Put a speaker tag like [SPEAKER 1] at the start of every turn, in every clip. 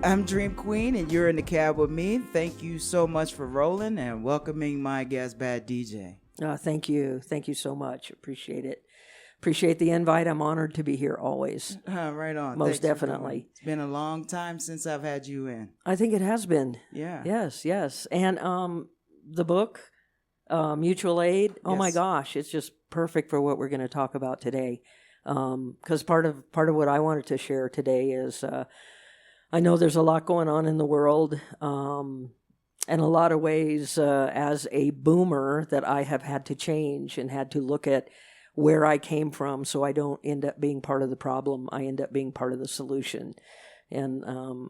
[SPEAKER 1] I'm Dream Queen, and you're in the cab with me. Thank you so much for rolling and welcoming my guest, Bad DJ.
[SPEAKER 2] Thank you. Thank you so much. Appreciate it. Appreciate the invite. I'm honored to be here always.
[SPEAKER 1] Right on.
[SPEAKER 2] Most definitely.
[SPEAKER 1] It's been a long time since I've had you in.
[SPEAKER 2] I think it has been.
[SPEAKER 1] Yeah.
[SPEAKER 2] Yes. And the book, Mutual Aid, oh my gosh, it's just perfect for what we're going to talk about today. Because part of what I wanted to share today is I know there's a lot going on in the world, and a lot of ways as a boomer that I have had to change and had to look at where I came from so I don't end up being part of the problem. I end up being part of the solution. And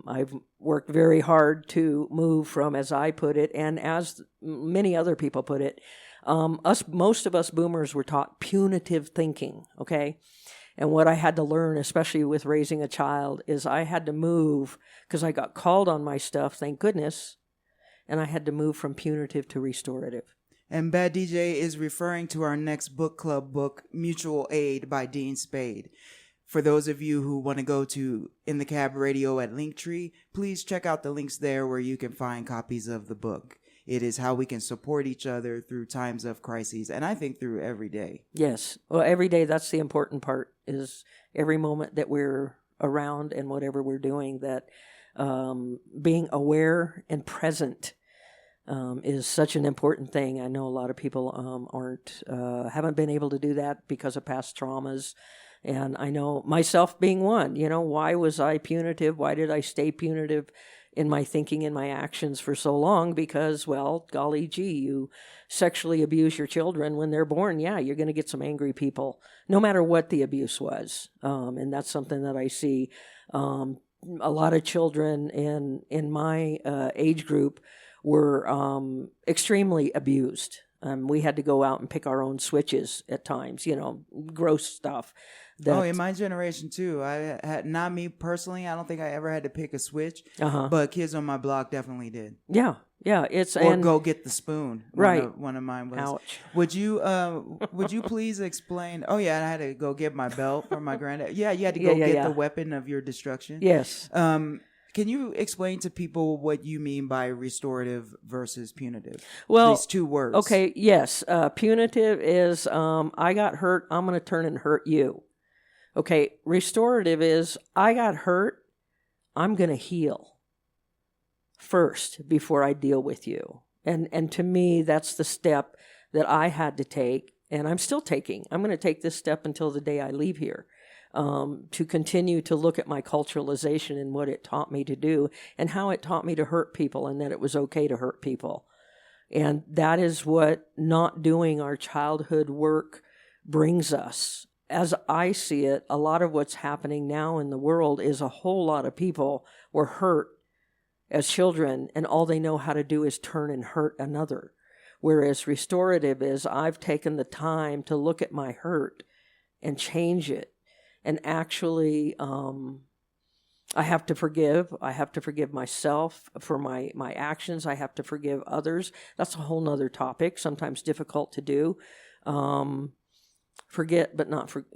[SPEAKER 2] I've worked very hard to move from, as I put it, and as many other people put it, most of us boomers were taught punitive thinking, okay? And what I had to learn, especially with raising a child, is I had to move, because I got called on my stuff, thank goodness, and I had to move from punitive to restorative.
[SPEAKER 1] And Bad DJ is referring to our next book club book, Mutual Aid by Dean Spade. For those of you who want to go to In the Cab Radio at Linktree, please check out the links there where you can find copies of the book. It is how we can support each other through times of crises, and I think through every day.
[SPEAKER 2] Yes. Well, every day, that's the important part, is every moment that we're around and whatever we're doing, that being aware and present is such an important thing. I know a lot of people haven't been able to do that because of past traumas. And I know myself being one, why was I punitive? Why did I stay punitive in my thinking and my actions for so long? Because, well, golly gee, you sexually abuse your children when they're born. Yeah, you're going to get some angry people, no matter what the abuse was. And that's something that I see. A lot of children in my age group were extremely abused. We had to go out and pick our own switches at times, gross stuff.
[SPEAKER 1] In my generation too. I had, not me personally, I don't think I ever had to pick a switch, but kids on my block definitely did.
[SPEAKER 2] Yeah.
[SPEAKER 1] Go get the spoon.
[SPEAKER 2] Right.
[SPEAKER 1] One of mine was.
[SPEAKER 2] Ouch.
[SPEAKER 1] Would you please explain? Oh yeah, I had to go get my belt from my granddad. Yeah, you had to go get the weapon of your destruction.
[SPEAKER 2] Yes.
[SPEAKER 1] Can you explain to people what you mean by restorative versus punitive?
[SPEAKER 2] Well,
[SPEAKER 1] these two words.
[SPEAKER 2] Okay, yes. Punitive is I got hurt, I'm going to turn and hurt you. Okay, restorative is I got hurt, I'm going to heal first before I deal with you. And to me, that's the step that I had to take, and I'm still taking. I'm going to take this step until the day I leave here. To continue to look at my culturalization and what it taught me to do and how it taught me to hurt people and that it was okay to hurt people. And that is what not doing our childhood work brings us. As I see it, a lot of what's happening now in the world is a whole lot of people were hurt as children and all they know how to do is turn and hurt another. Whereas restorative is I've taken the time to look at my hurt and change it. And actually, I have to forgive. I have to forgive myself for my actions. I have to forgive others. That's a whole nother topic, sometimes difficult to do. Forget, but not
[SPEAKER 1] Forgive,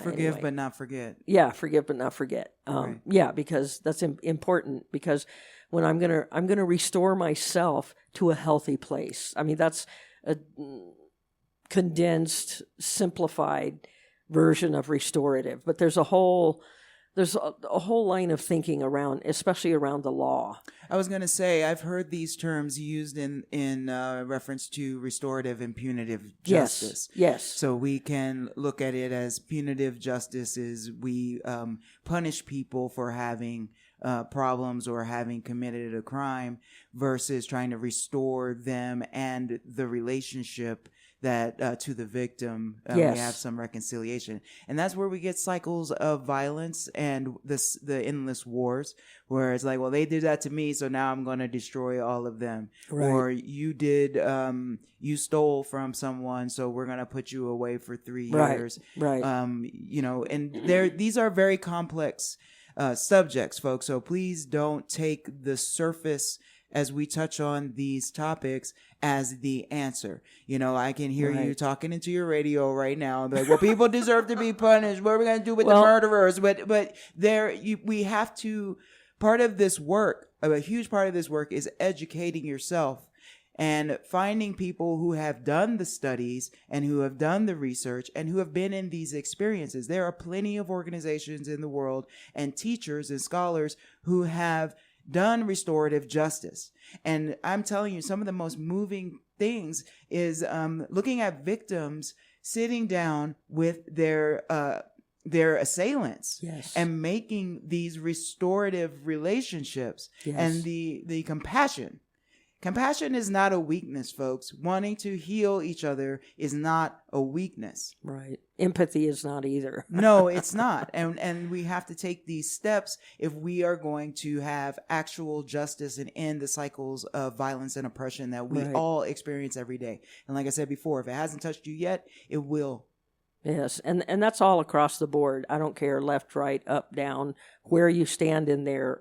[SPEAKER 2] anyway.
[SPEAKER 1] but not forget.
[SPEAKER 2] Yeah, forgive, but not forget.
[SPEAKER 1] Right.
[SPEAKER 2] Yeah, because that's important. Because when I'm gonna restore myself to a healthy place. I mean, that's a condensed, simplified version of restorative, but there's a whole line of thinking around, especially around the law.
[SPEAKER 1] I was going to say, I've heard these terms used in reference to restorative and punitive justice.
[SPEAKER 2] Yes.
[SPEAKER 1] So we can look at it as punitive justice is we punish people for having problems or having committed a crime versus trying to restore them and the relationship that to the victim,
[SPEAKER 2] yes.
[SPEAKER 1] We have some reconciliation. And that's where we get cycles of violence and the endless wars where it's like, well, they did that to me, so now I'm going to destroy all of them.
[SPEAKER 2] Right.
[SPEAKER 1] Or you stole from someone, so we're going to put you away for 3 years.
[SPEAKER 2] Right.
[SPEAKER 1] And these are very complex subjects, folks. So please don't take the surface as we touch on these topics as the answer. You know, I can hear you talking into your radio right now, like, well, people deserve to be punished. What are we going to do with the murderers? But we have to, part of this work, a huge part of this work is educating yourself and finding people who have done the studies and who have done the research and who have been in these experiences. There are plenty of organizations in the world and teachers and scholars who have done restorative justice. And I'm telling you, some of the most moving things is looking at victims sitting down with their assailants and making these restorative relationships and the compassion. Compassion is not a weakness, folks. Wanting to heal each other is not a weakness.
[SPEAKER 2] Right. Empathy is not either.
[SPEAKER 1] No, it's not. And we have to take these steps if we are going to have actual justice and end the cycles of violence and oppression that we all experience every day. And like I said before, if it hasn't touched you yet, it will.
[SPEAKER 2] Yes, and that's all across the board. I don't care, left, right, up, down, where you stand in there.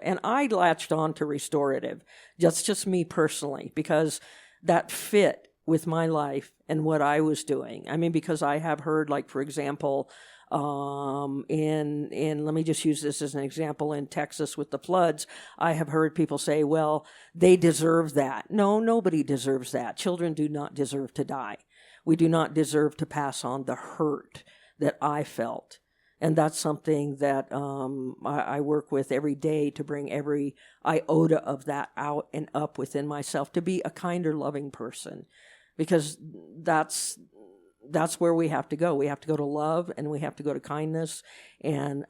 [SPEAKER 2] And I latched on to restorative. That's just me personally, because that fit with my life and what I was doing. I mean, because I have heard, like, for example, in let me just use this as an example, in Texas with the floods, I have heard people say, well, they deserve that. No, nobody deserves that. Children do not deserve to die. We do not deserve to pass on the hurt that I felt. And that's something that I work with every day to bring every iota of that out and up within myself, to be a kinder, loving person. Because that's where we have to go. We have to go to love, and we have to go to kindness, and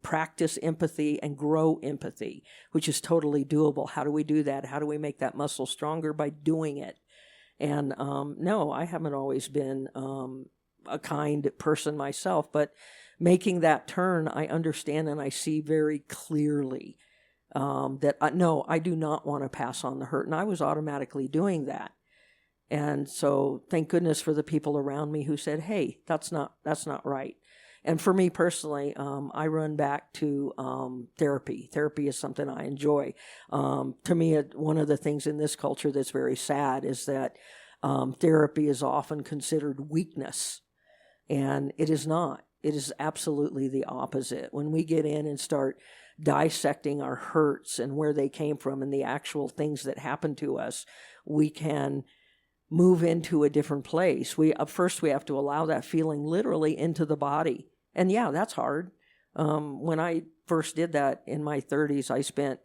[SPEAKER 2] practice empathy and grow empathy, which is totally doable. How do we do that? How do we make that muscle stronger? By doing it. And no, I haven't always been a kind person myself, but making that turn, I understand and I see very clearly that no, I do not want to pass on the hurt. And I was automatically doing that. And so thank goodness for the people around me who said, hey, that's not right. And for me personally, I run back to therapy. Therapy is something I enjoy. To me, one of the things in this culture that's very sad is that therapy is often considered weakness. And it is not. It is absolutely the opposite. When we get in and start dissecting our hurts and where they came from and the actual things that happened to us, we can move into a different place. First we have to allow that feeling literally into the body. And yeah, that's hard. When I first did that in my 30s, I spent,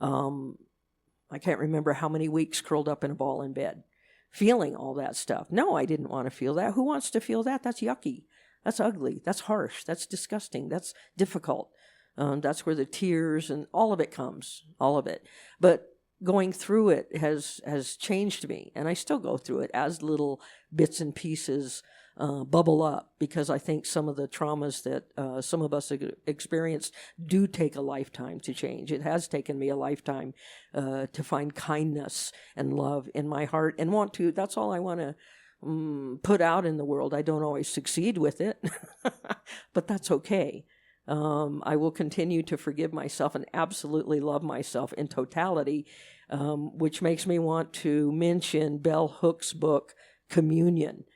[SPEAKER 2] I can't remember how many weeks curled up in a ball in bed, feeling all that stuff. No, I didn't want to feel that. Who wants to feel that? That's yucky. That's ugly. That's harsh. That's disgusting. That's difficult. That's where the tears and all of it comes, all of it. But going through it has changed me, and I still go through it as little bits and pieces bubble up, because I think some of the traumas that some of us experienced do take a lifetime to change. It has taken me a lifetime to find kindness and love in my heart, and that's all I want to put out in the world. I don't always succeed with it, but that's okay. I will continue to forgive myself and absolutely love myself in totality, which makes me want to mention Bell Hook's book, Communion.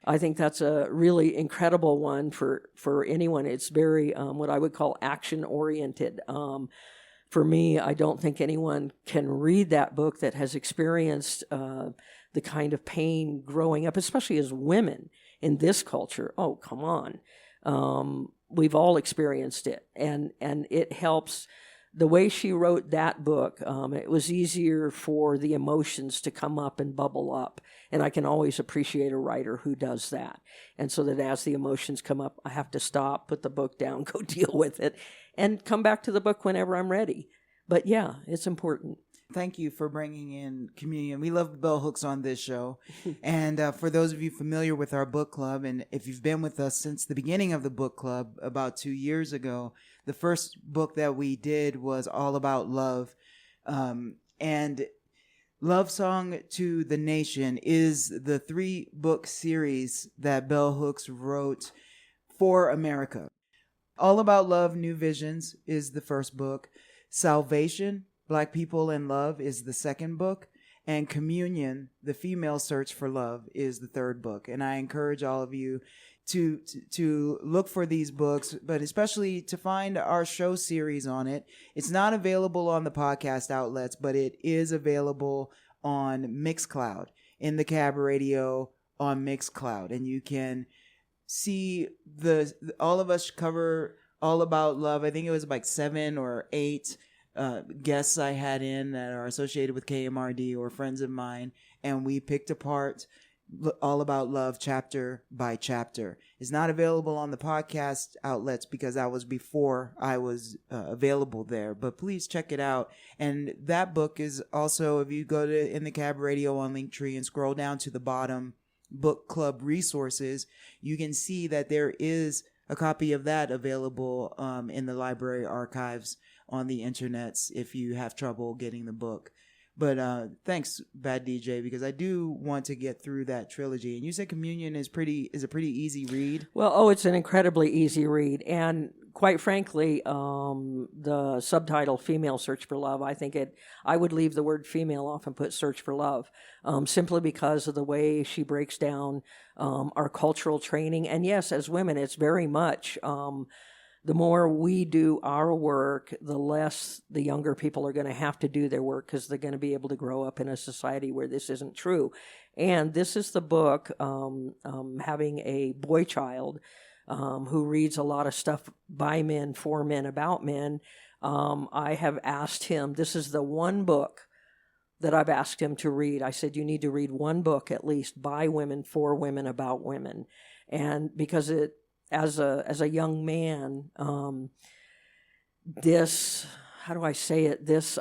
[SPEAKER 2] I think that's a really incredible one for anyone. It's very what I would call action-oriented. For me, I don't think anyone can read that book that has experienced the kind of pain growing up, especially as women in this culture. Oh, come on. We've all experienced it, and it helps. The way she wrote that book, it was easier for the emotions to come up and bubble up, and I can always appreciate a writer who does that. And so that as the emotions come up, I have to stop, put the book down, go deal with it, and come back to the book whenever I'm ready. But yeah, it's important.
[SPEAKER 1] Thank you for bringing in Communion. We love bell hooks on this show. And for those of you familiar with our book club, and if you've been with us since the beginning of the book club about 2 years ago, the first book that we did was all about love. And Love Song to the Nation is the 3-book series that Bell Hooks wrote for America. All About Love, New Visions is the first book. Salvation Black People and Love is the second book. And Communion, The Female Search for Love, is the third book. And I encourage all of you to look for these books, but especially to find our show series on it. It's not available on the podcast outlets, but it is available on Mixcloud, in the Cab Radio on Mixcloud. And you can see all of us cover all about love. I think it was like 7 or 8 guests I had in that are associated with KMRD or friends of mine, and we picked apart All About Love chapter by chapter. It's not available on the podcast outlets because that was before I was available there, but please check it out. And that book is also, if you go to In the Cab Radio on Linktree and scroll down to the bottom, book club resources, you can see that there is a copy of that available in the library archives on the internets if you have trouble getting the book. But thanks, Bad DJ, because I do want to get through that trilogy. And you said Communion is a pretty easy read.
[SPEAKER 2] Well, it's an incredibly easy read, and quite frankly, the subtitle "Female Search for Love," I would leave the word "female" off and put "Search for Love," simply because of the way she breaks down our cultural training. And yes, as women, it's very much. The more we do our work, the less the younger people are going to have to do their work, because they're going to be able to grow up in a society where this isn't true. And this is the book, having a boy child who reads a lot of stuff by men, for men, about men. I have asked him, this is the one book that I've asked him to read. I said, you need to read one book at least by women, for women, about women. And because as a young man, this, how do I say it? This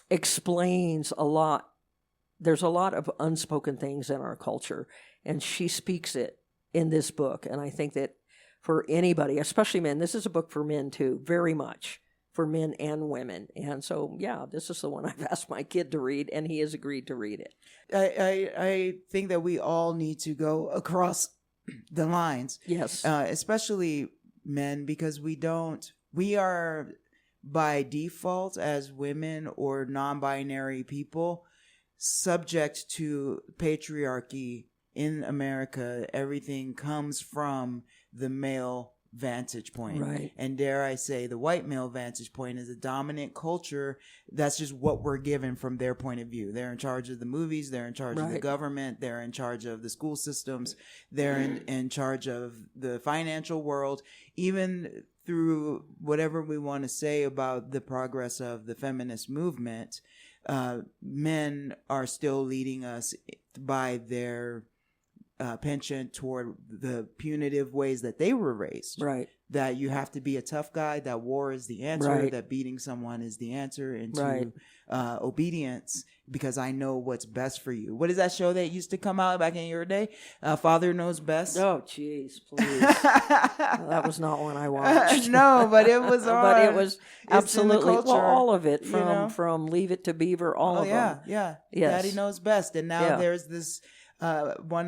[SPEAKER 2] explains a lot. There's a lot of unspoken things in our culture, and she speaks it in this book. And I think that for anybody, especially men, this is a book for men too, very much for men and women. And so, yeah, this is the one I've asked my kid to read, and he has agreed to read it.
[SPEAKER 1] I think that we all need to go across the lines.
[SPEAKER 2] Yes.
[SPEAKER 1] Especially men, because we are by default as women or non-binary people subject to patriarchy in America. Everything comes from the male vantage point.
[SPEAKER 2] Right.
[SPEAKER 1] And dare I say, the white male vantage point is a dominant culture. That's just what we're given from their point of view. They're in charge of the movies. They're in charge of the government. They're in charge of the school systems. They're in charge of the financial world. Even through whatever we want to say about the progress of the feminist movement, men are still leading us by their penchant toward the punitive ways that they were raised.
[SPEAKER 2] Right.
[SPEAKER 1] That you have to be a tough guy, that war is the answer,
[SPEAKER 2] right.
[SPEAKER 1] that beating someone is the answer, and
[SPEAKER 2] right.
[SPEAKER 1] to obedience because I know what's best for you. What is that show that used to come out back in your day? Father Knows Best?
[SPEAKER 2] Oh, jeez, please. That was not one I watched.
[SPEAKER 1] No, but it was on.
[SPEAKER 2] But it was absolutely, well, all of it,
[SPEAKER 1] from
[SPEAKER 2] Leave It to Beaver, all of them.
[SPEAKER 1] Yeah.
[SPEAKER 2] Yes.
[SPEAKER 1] Daddy Knows Best. And now there's this one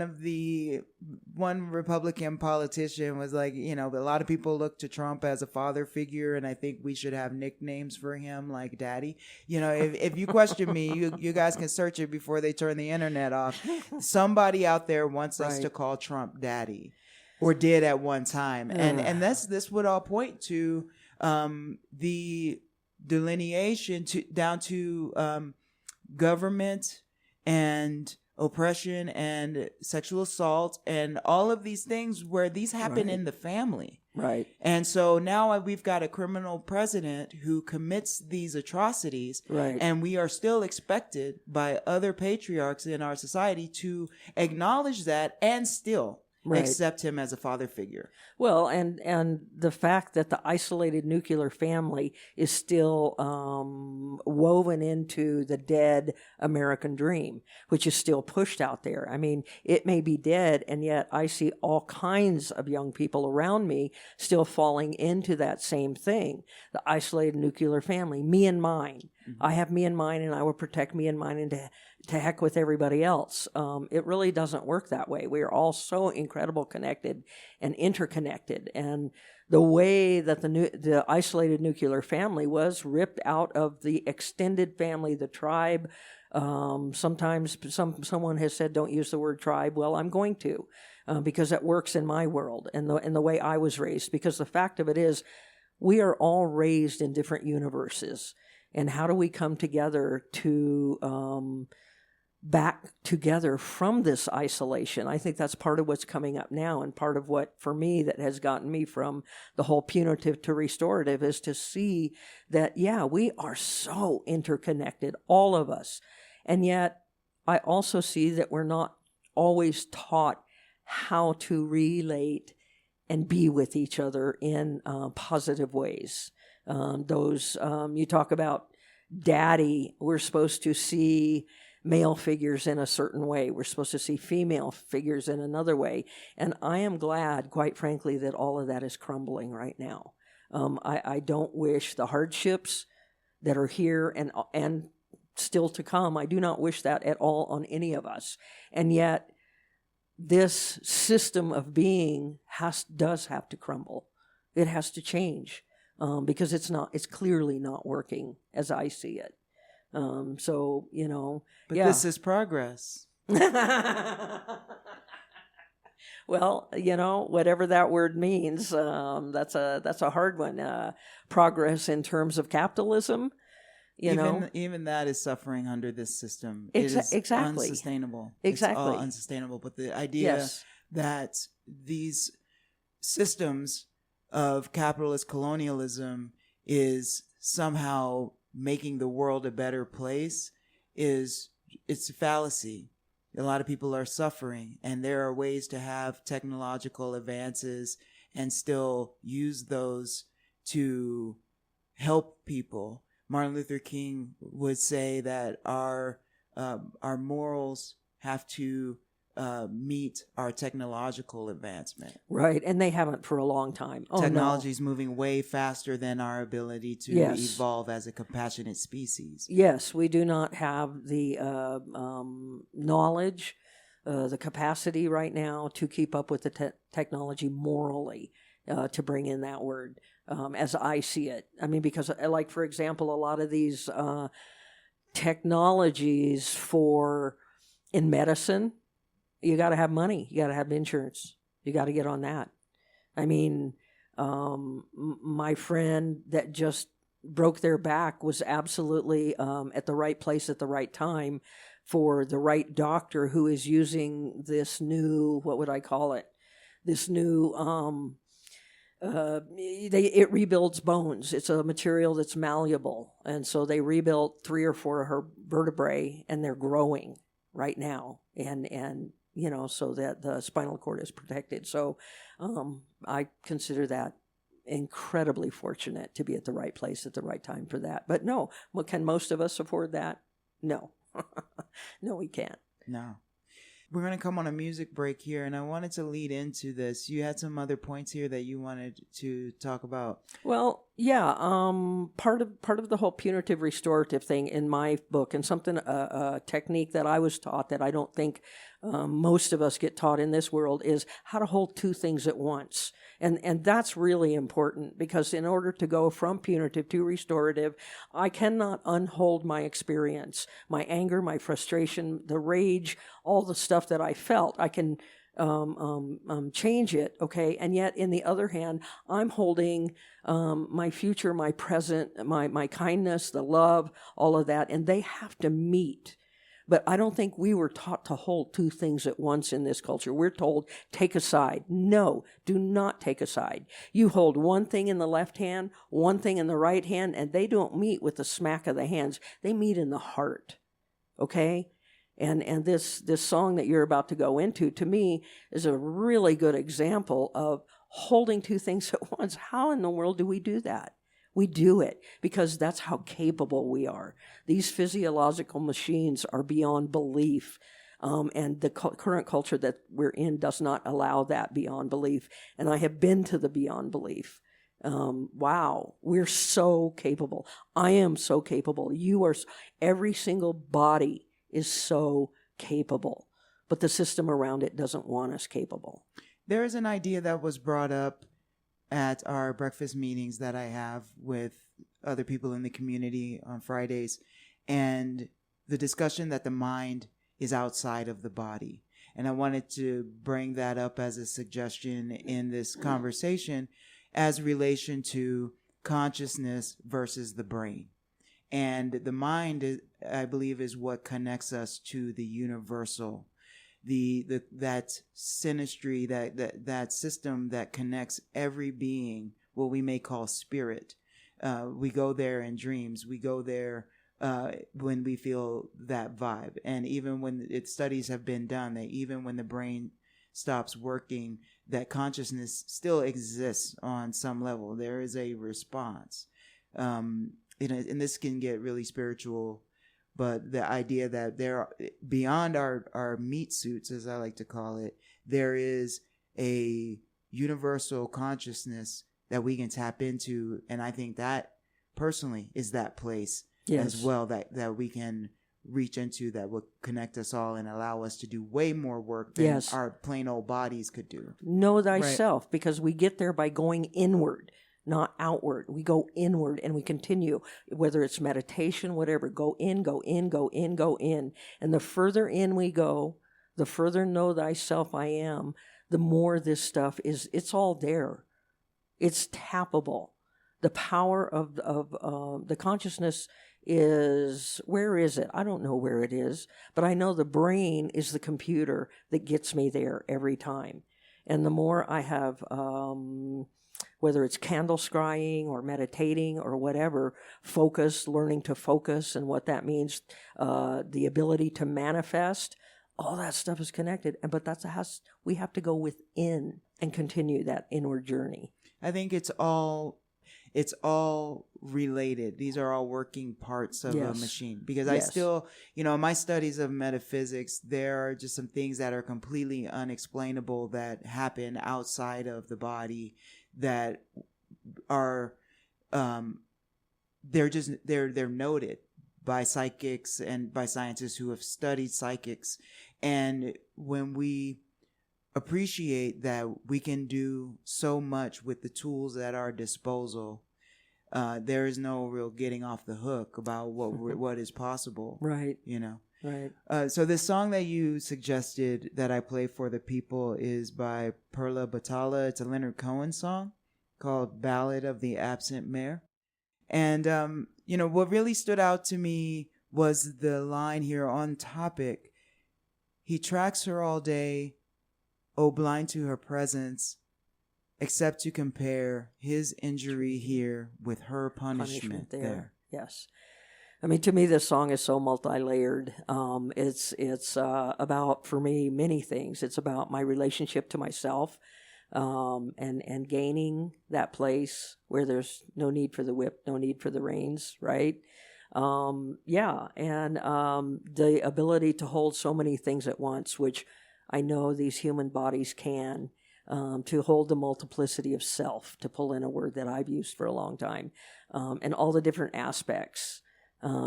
[SPEAKER 1] Republican politician was like, a lot of people look to Trump as a father figure, and I think we should have nicknames for him like Daddy. If you question me, you guys can search it before they turn the internet off. Somebody out there wants us to call Trump Daddy, or did at one time, and this would all point to the delineation down to government and oppression and sexual assault and all of these things where these happen in the family.
[SPEAKER 2] Right.
[SPEAKER 1] And so now we've got a criminal president who commits these atrocities.
[SPEAKER 2] Right.
[SPEAKER 1] And we are still expected by other patriarchs in our society to acknowledge that and still accept him as a father figure.
[SPEAKER 2] Well, and the fact that the isolated nuclear family is still woven into the dead American dream, which is still pushed out there. I mean, it may be dead, and yet I see all kinds of young people around me still falling into that same thing, the isolated nuclear family, me and mine. I have me and mine, and I will protect me and mine, and to heck with everybody else. It really doesn't work that way. We are all so incredible connected and interconnected. And the way that the isolated nuclear family was ripped out of the extended family, the tribe. Sometimes someone has said, don't use the word tribe. Well, I'm going to, because it works in my world and the way I was raised. Because the fact of it is, we are all raised in different universes. And how do we come together to back together from this isolation? I think that's part of what's coming up now, and part of what, for me, that has gotten me from the whole punitive to restorative is to see that, yeah, we are so interconnected, all of us. And yet, I also see that we're not always taught how to relate and be with each other in positive ways. You talk about daddy, we're supposed to see male figures in a certain way. We're supposed to see female figures in another way. And I am glad, quite frankly, that all of that is crumbling right now. I don't wish the hardships that are here and still to come, I do not wish that at all on any of us. And yet, this system of being does have to crumble. It has to change. Because it's clearly not working as I see it. So,
[SPEAKER 1] But this is progress.
[SPEAKER 2] Well, whatever that word means, that's a hard one. Progress in terms of capitalism,
[SPEAKER 1] even that is suffering under this system. It is
[SPEAKER 2] exactly
[SPEAKER 1] unsustainable.
[SPEAKER 2] Exactly,
[SPEAKER 1] it's all unsustainable. But the idea that these systems of capitalist colonialism is somehow making the world a better place it's a fallacy. A lot of people are suffering, and there are ways to have technological advances and still use those to help people. Martin Luther King would say that our morals have to meet our technological advancement.
[SPEAKER 2] Right, and they haven't for a long time.
[SPEAKER 1] Technology is moving way faster than our ability to evolve as a compassionate species.
[SPEAKER 2] Yes, we do not have the knowledge, the capacity right now to keep up with the technology morally, to bring in that word, as I see it. I mean, because, like, for example, a lot of these technologies in medicine, you got to have money. You got to have insurance. You got to get on that. I mean, my friend that just broke their back was absolutely at the right place at the right time for the right doctor who is using this new, what would I call it? This new, it rebuilds bones. It's a material that's malleable. And so they rebuilt 3 or 4 of her vertebrae, and they're growing right now. And so that the spinal cord is protected. So I consider that incredibly fortunate to be at the right place at the right time for that. But no, can most of us afford that? No. No, we can't.
[SPEAKER 1] No. We're going to come on a music break here, and I wanted to lead into this. You had some other points here that you wanted to talk about.
[SPEAKER 2] Well, yeah, part of the whole punitive restorative thing in my book, and something a technique that I was taught that I don't think most of us get taught in this world, is how to hold 2 things at once. And that's really important, because in order to go from punitive to restorative, I cannot unhold my experience, my anger, my frustration, the rage, all the stuff that I felt. I can change it, okay? And yet, in the other hand, I'm holding my future, my present, my kindness, the love, all of that, and they have to meet. But I don't think we were taught to hold 2 things at once in this culture. We're told, take a side. No, do not take a side. You hold one thing in the left hand, one thing in the right hand, and they don't meet with the smack of the hands. They meet in the heart, okay? And this song that you're about to go into, to me, is a really good example of holding 2 things at once. How in the world do we do that? We do it because that's how capable we are. These physiological machines are beyond belief. And the current culture that we're in does not allow that beyond belief. And I have been to the beyond belief. Wow, we're so capable. I am so capable. You are. Every single body is so capable, but the system around it doesn't want us capable.
[SPEAKER 1] There is an idea that was brought up at our breakfast meetings that I have with other people in the community on Fridays, and the discussion that the mind is outside of the body. And I wanted to bring that up as a suggestion in this conversation as relation to consciousness versus the brain. And the mind, I believe, is what connects us to the universal, that synastry, that system that connects every being, what we may call spirit. We go there in dreams. We go there when we feel that vibe. And even when studies have been done, that even when the brain stops working, that consciousness still exists on some level. There is a response. And this can get really spiritual, but the idea that there, beyond our meat suits, as I like to call it, there is a universal consciousness that we can tap into. And I think that personally is that place as well that we can reach into, that will connect us all and allow us to do way more work than our plain old bodies could do.
[SPEAKER 2] Know thyself, because we get there by going inward, not outward. We go inward and we continue, whether it's meditation, whatever, go in, go in, go in, go in. And the further in we go, the further know thyself I am, the more this stuff it's all there. It's tappable. The power of the consciousness is, where is it? I don't know where it is, but I know the brain is the computer that gets me there every time. And the more I have, whether it's candle scrying or meditating or whatever, focus, learning to focus and what that means, the ability to manifest, all that stuff is connected. But we have to go within and continue that inward journey.
[SPEAKER 1] I think it's all related. These are all working parts of a machine, because I still, in my studies of metaphysics, there are just some things that are completely unexplainable that happen outside of the body that are, they're noted by psychics and by scientists who have studied psychics. And when we appreciate that we can do so much with the tools at our disposal, there is no real getting off the hook about what is possible.
[SPEAKER 2] Right.
[SPEAKER 1] Right. So this song that you suggested that I play for the people is by Perla Batala. It's a Leonard Cohen song called Ballad of the Absent Mayor. And, what really stood out to me was the line here on topic. He tracks her all day, oh, blind to her presence, except to compare his injury here with her punishment there.
[SPEAKER 2] Yes. I mean, to me, this song is so multi-layered. It's about, for me, many things. It's about my relationship to myself, and gaining that place where there's no need for the whip, no need for the reins, right? And the ability to hold so many things at once, which I know these human bodies can, to hold the multiplicity of self, to pull in a word that I've used for a long time, and all the different aspects.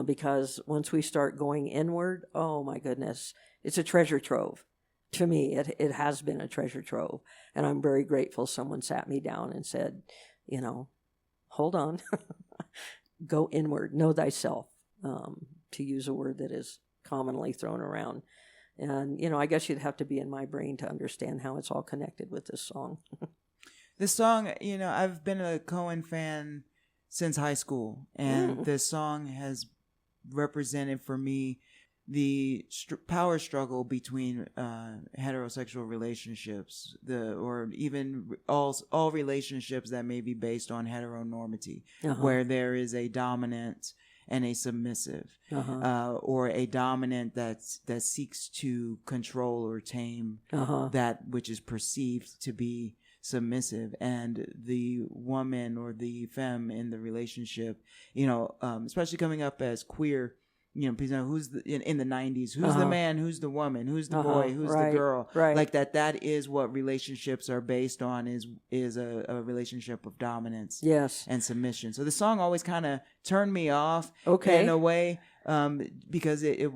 [SPEAKER 2] Because once we start going inward, oh my goodness, it's a treasure trove. To me, it has been a treasure trove. And I'm very grateful someone sat me down and said, hold on, go inward, know thyself, to use a word that is commonly thrown around. And, I guess you'd have to be in my brain to understand how it's all connected with this song.
[SPEAKER 1] This song, I've been a Cohen fan since high school, and this song has represented for me the power struggle between heterosexual relationships, or even all relationships that may be based on heteronormity, where there is a dominant and a submissive, or a dominant that seeks to control or tame that which is perceived to be submissive, and the woman or the femme in the relationship, especially coming up as queer, who's in the 90s, who's the man, who's the woman, who's the boy, who's the girl, like that is what relationships are based on, is a relationship of dominance and submission. So the song always kind of turned me off in a way, because it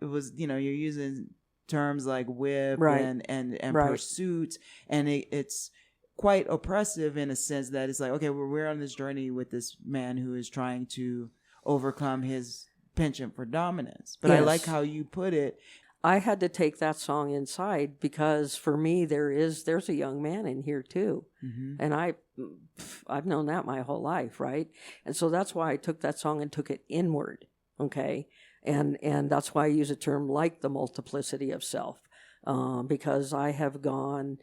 [SPEAKER 1] was, you're using terms like whip and pursuit, and it's quite oppressive in a sense that it's like, okay, we're on this journey with this man who is trying to overcome his penchant for dominance. But I like how you put it.
[SPEAKER 2] I had to take that song inside because for me there's a young man in here too. And I've known that my whole life, right? And so that's why I took that song and took it inward, okay? And that's why I use a term like the multiplicity of self, because I have gone,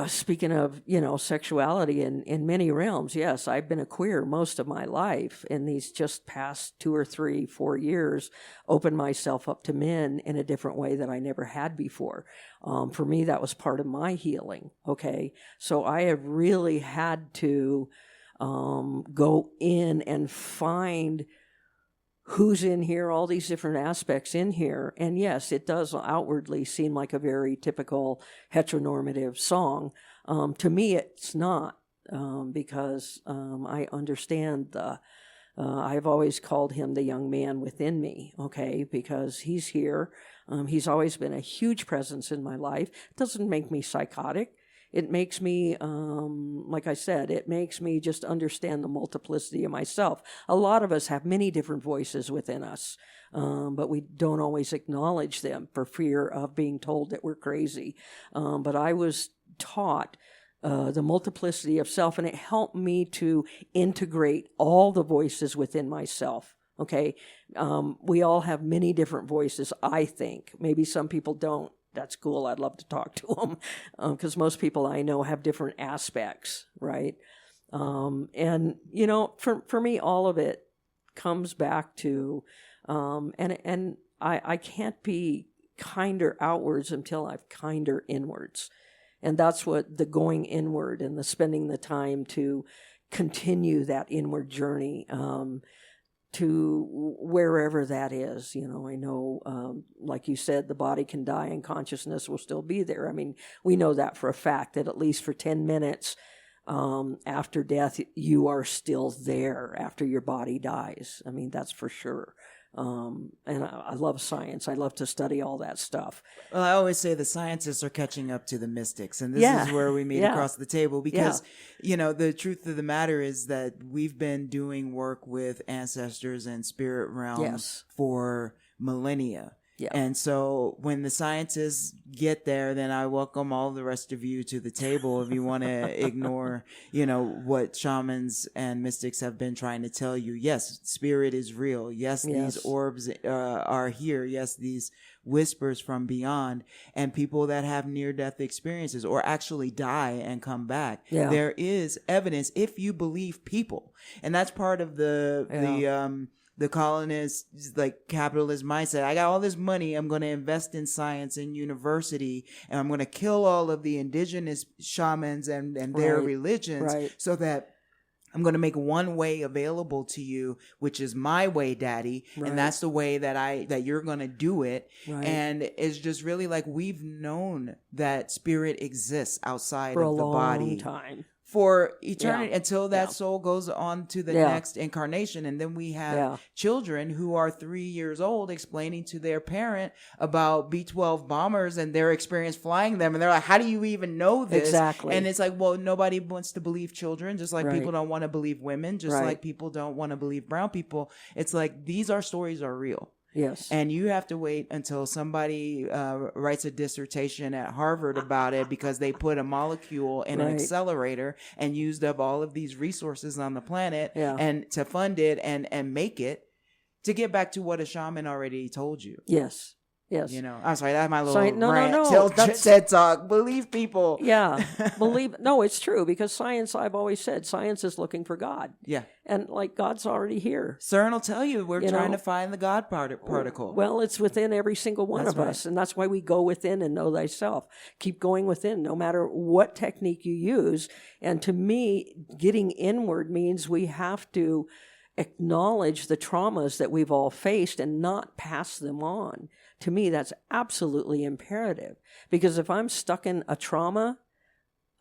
[SPEAKER 2] speaking of, sexuality in many realms, yes, I've been a queer most of my life. In these just past 2 or 3, 4 years, opened myself up to men in a different way that I never had before. For me, that was part of my healing, okay? So I have really had to go in and find who's in here, all these different aspects in here. And yes, it does outwardly seem like a very typical heteronormative song. To me, it's not, because I understand I've always called him the young man within me, okay, because he's here. He's always been a huge presence in my life. It doesn't make me psychotic. It makes me, like I said, it makes me just understand the multiplicity of myself. A lot of us have many different voices within us, but we don't always acknowledge them for fear of being told that we're crazy. But I was taught the multiplicity of self, and it helped me to integrate all the voices within myself. Okay, we all have many different voices, I think. Maybe some people don't. That's cool. I'd love to talk to them, because most people I know have different aspects, right? And for me, all of it comes back to, and I can't be kinder outwards until I've kinder inwards, and that's what the going inward and the spending the time to continue that inward journey. To wherever that is. I know, like you said, the body can die and consciousness will still be there. I mean, we know that for a fact, that at least for 10 minutes after death, you are still there after your body dies. I mean, that's for sure. And I love science. I love to study all that stuff.
[SPEAKER 1] Well, I always say the scientists are catching up to the mystics, and this is where we meet across the table, because, the truth of the matter is that we've been doing work with ancestors and spirit realms for millennia. Yeah. And so when the scientists get there, then I welcome all the rest of you to the table. If you want to ignore, what shamans and mystics have been trying to tell you. Yes, spirit is real. Yes, these orbs are here. Yes, these whispers from beyond, and people that have near-death experiences or actually die and come back. Yeah. There is evidence if you believe people. And that's part of the colonist, like, capitalist mindset. I got all this money. I'm going to invest in science and university, and I'm going to kill all of the indigenous shamans and their religions so that I'm going to make one way available to you, which is my way, Daddy. Right. And that's the way that you're going to do it. Right. And it's just really like, we've known that spirit exists outside of the body. For a long time. For eternity, until that soul goes on to the next incarnation. And then we have children who are 3 years old explaining to their parent about B-12 bombers and their experience flying them. And they're like, how do you even know this? Exactly. And it's like, well, nobody wants to believe children, just like people don't want to believe women, just like people don't want to believe brown people. It's like, these stories are real. Yes. And you have to wait until somebody writes a dissertation at Harvard about it, because they put a molecule in an accelerator and used up all of these resources on the planet and to fund it and make it, to get back to what a shaman already told you. Yes. Yes. I'm sorry, that's my little rant. No. TED Talk. Believe people. Yeah. No, it's true, because science, I've always said, science is looking for God. Yeah. And like, God's already here. CERN will tell you we're trying to find the God particle. Well, it's within every single one of us. And that's why we go within and know thyself. Keep going within, no matter what technique you use. And to me, getting inward means we have to
[SPEAKER 2] acknowledge the traumas that we've all faced and not pass them on. To me, that's absolutely imperative. Because if I'm stuck in a trauma,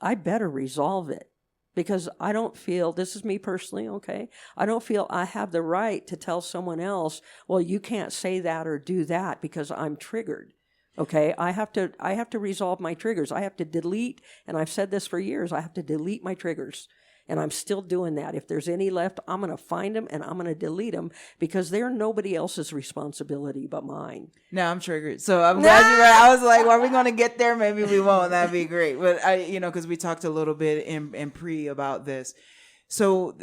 [SPEAKER 2] I better resolve it. Because I don't feel, this is me personally, okay? I don't feel I have the right to tell someone else, well, you can't say that or do that because I'm triggered. Okay, I have to resolve my triggers. I have to delete, and I've said this for years, I have to delete my triggers. And I'm still doing that. If there's any left, I'm going to find them and I'm going to delete them because they're nobody else's responsibility but mine.
[SPEAKER 1] No, I'm triggered. So I'm glad you're right. I was like, well, are we going to get there? Maybe we won't. That'd be great. But because we talked a little bit in pre about this. So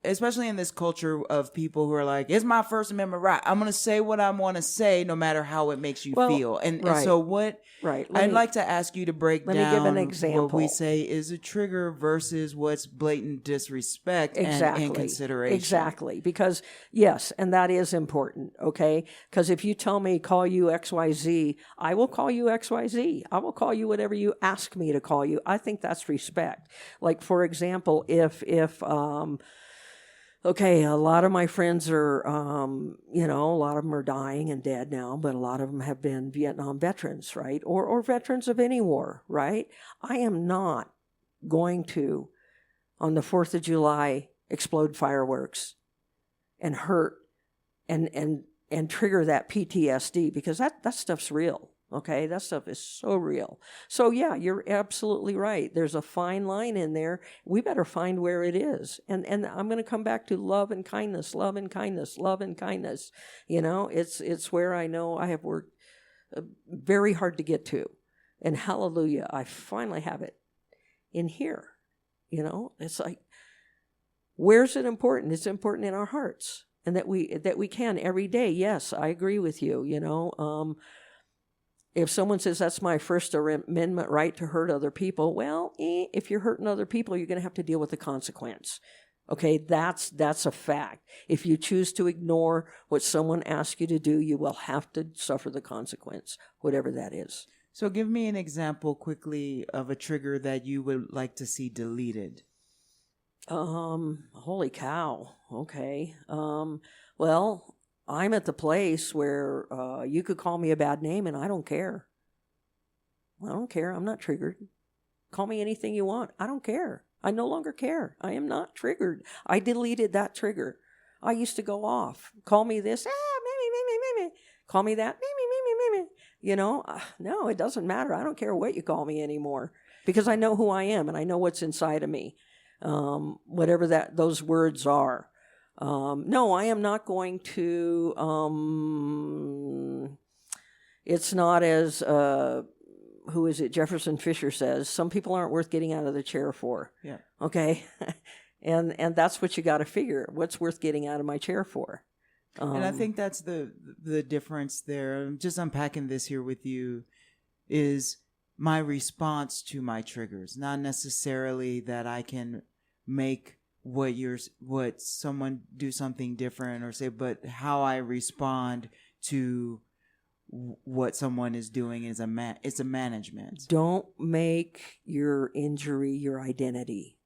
[SPEAKER 1] especially in this culture of people who are like, it's my First Amendment right. I'm going to say what I want to say no matter how it makes you feel. And so what I'd like to ask you to break down
[SPEAKER 2] give an example.
[SPEAKER 1] What we say is a trigger versus what's blatant disrespect and inconsideration.
[SPEAKER 2] Exactly. Because, yes, and that is important, okay? Because if you tell me, call you XYZ, I will call you XYZ. I will call you whatever you ask me to call you. I think that's respect. Like, for example, if okay, a lot of my friends are, a lot of them are dying and dead now, but a lot of them have been Vietnam veterans, right? Or veterans of any war, right? I am not going to, on the 4th of July, explode fireworks and hurt and trigger that PTSD because that stuff's real. Okay, that stuff is so real. So yeah, you're absolutely right. There's a fine line in there. We better find where it is. And I'm going to come back to love and kindness, love and kindness, love and kindness. It's where I know I have worked very hard to get to. And hallelujah, I finally have it in here. It's like, where's it important? It's important in our hearts. And that we can every day. Yes, I agree with you, if someone says that's my First Amendment right to hurt other people, well, if you're hurting other people, you're going to have to deal with the consequence. Okay, that's a fact. If you choose to ignore what someone asks you to do, you will have to suffer the consequence, whatever that is.
[SPEAKER 1] So give me an example quickly of a trigger that you would like to see deleted.
[SPEAKER 2] Holy cow. Okay. Well, I'm at the place where you could call me a bad name and I don't care. I don't care. I'm not triggered. Call me anything you want. I don't care. I no longer care. I am not triggered. I deleted that trigger. I used to go off. Call me this. Me. Call me that. Me. No, it doesn't matter. I don't care what you call me anymore because I know who I am and I know what's inside of me. Whatever those words are. No, I am not going to, it's not as, who is it? Jefferson Fisher says, some people aren't worth getting out of the chair for.
[SPEAKER 1] Yeah.
[SPEAKER 2] Okay. and that's what you got to figure. What's worth getting out of my chair for?
[SPEAKER 1] And I think that's the difference there. I'm just unpacking this here with you is my response to my triggers, not necessarily that I can make what someone do something different or say, but how I respond to what someone is doing is it's a management.
[SPEAKER 2] Don't make your injury your identity.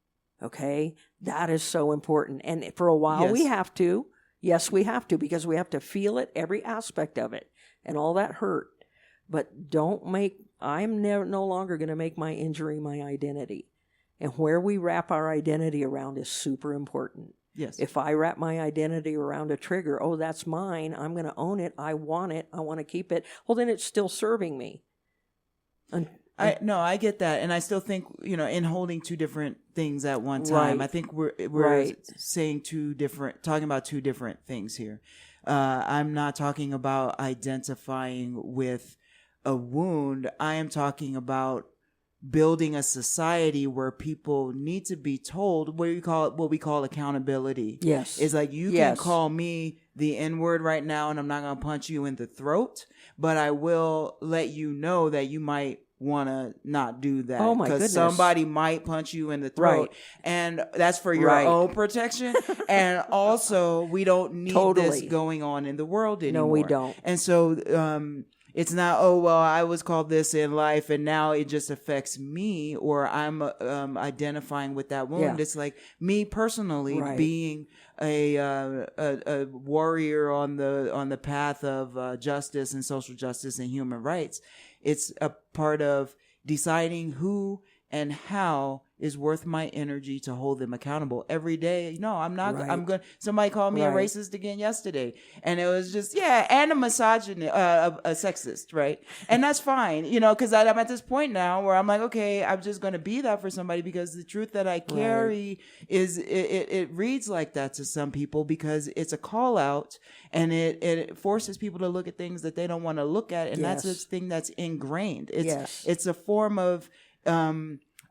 [SPEAKER 2] Okay? That is so important. And for a while we have to. Yes, we have to because we have to feel it, every aspect of it and all that hurt. But I'm no longer going to make my injury my identity. And where we wrap our identity around is super important.
[SPEAKER 1] Yes.
[SPEAKER 2] If I wrap my identity around a trigger, oh, that's mine. I'm going to own it. I want it. I want to keep it. Well, then it's still serving me.
[SPEAKER 1] I get that. And I still think, in holding two different things at one time, I think we're saying talking about two different things here. I'm not talking about identifying with a wound. I am talking about building a society where people need to be told what we call accountability.
[SPEAKER 2] Yes.
[SPEAKER 1] It's like you can call me the N-word right now and I'm not going to punch you in the throat, but I will let you know that you might want to not do that.
[SPEAKER 2] Oh my goodness.
[SPEAKER 1] Because somebody might punch you in the throat.
[SPEAKER 2] Right.
[SPEAKER 1] And that's for your own protection. And also we don't need this going on in the world anymore.
[SPEAKER 2] No, we don't.
[SPEAKER 1] And so, It's not, oh, well, I was called this in life and now it just affects me, or I'm identifying with that wound.
[SPEAKER 2] Yeah.
[SPEAKER 1] It's like me personally
[SPEAKER 2] Right.
[SPEAKER 1] being a warrior on the path of justice and social justice and human rights. It's a part of deciding who and how is worth my energy to hold them accountable every day. No, I'm not.
[SPEAKER 2] Right.
[SPEAKER 1] I'm going. Somebody called me a
[SPEAKER 2] Right.
[SPEAKER 1] racist again yesterday, and it was just and a misogynist, a sexist, right? And that's fine, because I'm at this point now where I'm like, okay, I'm just going to be that for somebody because the truth that I carry is it reads like that to some people because it's a call out and it forces people to look at things that they don't want to look at, and that's a thing that's ingrained. It's a form of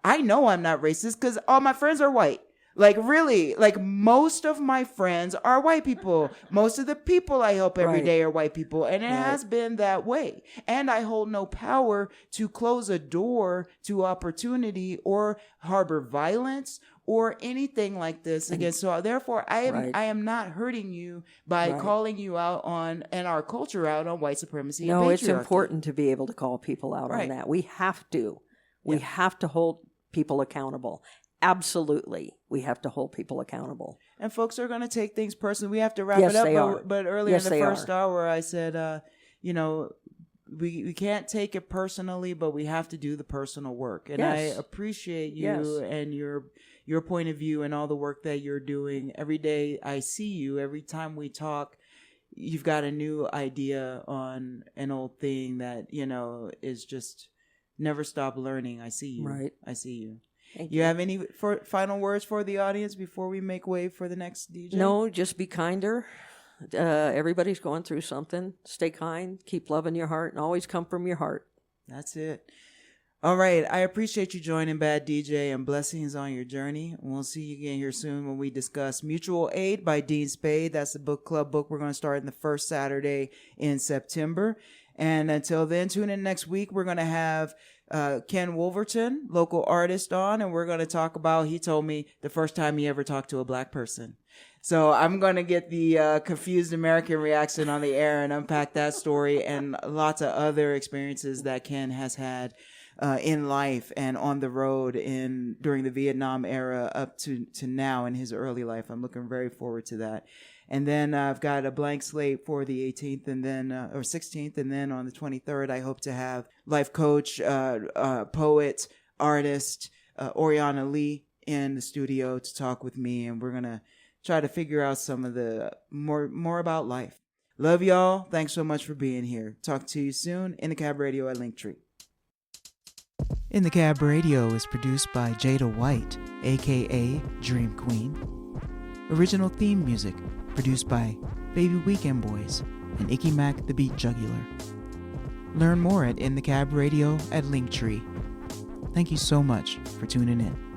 [SPEAKER 1] I know I'm not racist because all my friends are white. Like, really, like most of my friends are white people. Most of the people I help every day are white people. And it has been that way. And I hold no power to close a door to opportunity or harbor violence or anything like this again. So therefore, I am not hurting you by calling you out on, and our culture out on, white supremacy and patriarchy.
[SPEAKER 2] No, it's important to be able to call people out on that. We have to. We have to hold people accountable. Absolutely. We have to hold people accountable.
[SPEAKER 1] And folks are going to take things personally. We have to wrap it up.
[SPEAKER 2] They are.
[SPEAKER 1] But earlier in the first hour, I said, we can't take it personally, but we have to do the personal work. And I appreciate you and your point of view and all the work that you're doing. Every day I see you. Every time we talk, you've got a new idea on an old thing that, is just never stop learning. I see you. Right. I see you.
[SPEAKER 2] Thank
[SPEAKER 1] you have any final words for the audience before we make way for the next DJ?
[SPEAKER 2] No, just be kinder. Everybody's going through something. Stay kind. Keep love in your heart, and always come from your heart.
[SPEAKER 1] That's it. All right. I appreciate you joining Bad DJ, and blessings on your journey. We'll see you again here soon when we discuss Mutual Aid by Dean Spade. That's the book club book we're going to start in the first Saturday in September. And until then, tune in next week. We're going to have Ken Wolverton, local artist, on, and we're going to talk about, he told me, the first time he ever talked to a black person. So I'm going to get the confused American reaction on the air and unpack that story and lots of other experiences that Ken has had in life and on the road during the Vietnam era up to now in his early life. I'm looking very forward to that. And then I've got a blank slate for the 18th and then, or 16th. And then on the 23rd, I hope to have life coach, poet, artist, Oriana Lee in the studio to talk with me. And we're going to try to figure out some of the more about life. Love y'all. Thanks so much for being here. Talk to you soon. In the Cab Radio at Linktree. In the Cab Radio is produced by Jada White, a.k.a. Dream Queen. Original theme music produced by Baby Weekend Boys and Icky Mac the Beat Jugular. Learn more at In the Cab Radio at Linktree. Thank you so much for tuning in.